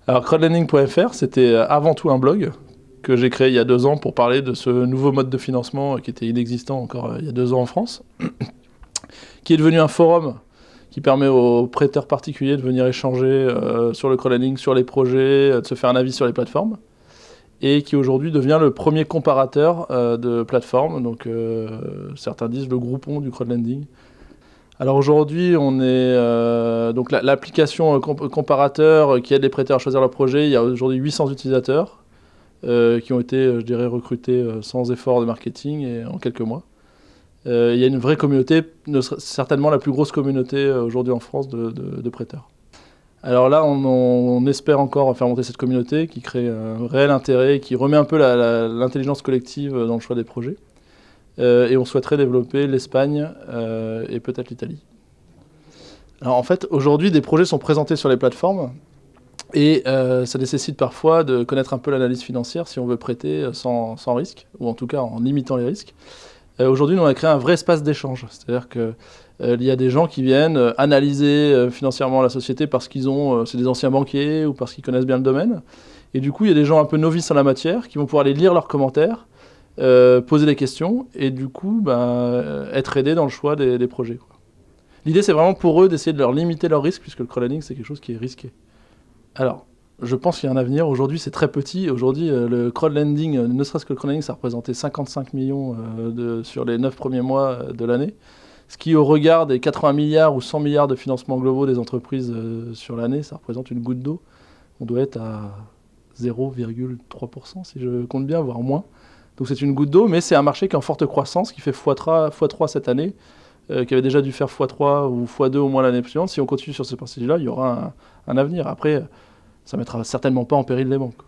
Alors crowdlending.fr, c'était avant tout un blog que j'ai créé il y a 2 ans pour parler de ce nouveau mode de financement qui était inexistant encore il y a 2 ans en France, qui est devenu un forum qui permet aux prêteurs particuliers de venir échanger sur le crowdlending, sur les projets, de se faire un avis sur les plateformes, et qui aujourd'hui devient le premier comparateur de plateformes, donc certains disent le Groupon du crowdlending. Alors aujourd'hui, on est donc l'application comparateur qui aide les prêteurs à choisir leur projet. Il y a aujourd'hui 800 utilisateurs qui ont été, je dirais, recrutés sans effort de marketing et en quelques mois. Il y a une vraie communauté, certainement la plus grosse communauté aujourd'hui en France de prêteurs. Alors là, on espère encore faire monter cette communauté qui crée un réel intérêt, qui remet un peu l'intelligence collective dans le choix des projets. Et on souhaiterait développer l'Espagne et peut-être l'Italie. Alors en fait, aujourd'hui, des projets sont présentés sur les plateformes et ça nécessite parfois de connaître un peu l'analyse financière si on veut prêter sans risque, ou en tout cas en limitant les risques. Aujourd'hui, nous, on a créé un vrai espace d'échange. C'est-à-dire qu'il y a des gens qui viennent analyser financièrement la société parce qu'ils c'est des anciens banquiers ou parce qu'ils connaissent bien le domaine. Et du coup, il y a des gens un peu novices en la matière qui vont pouvoir aller lire leurs commentaires, poser des questions et du coup être aidés dans le choix des projets. L'idée, c'est vraiment pour eux d'essayer de leur limiter leurs risques puisque le crowdlending, c'est quelque chose qui est risqué. Alors, je pense qu'il y a un avenir. Aujourd'hui, c'est très petit. Aujourd'hui, le crowdlending, ne serait-ce que le crowdlending, ça représentait 55 millions sur les 9 premiers mois de l'année. Ce qui, au regard des 80 milliards ou 100 milliards de financements globaux des entreprises sur l'année, ça représente une goutte d'eau. On doit être à 0,3% si je compte bien, voire moins. Donc c'est une goutte d'eau, mais c'est un marché qui est en forte croissance, qui fait x3 cette année, qui avait déjà dû faire x3 ou x2 au moins l'année suivante. Si on continue sur ce parti-là, il y aura un avenir. Après, ça ne mettra certainement pas en péril les banques.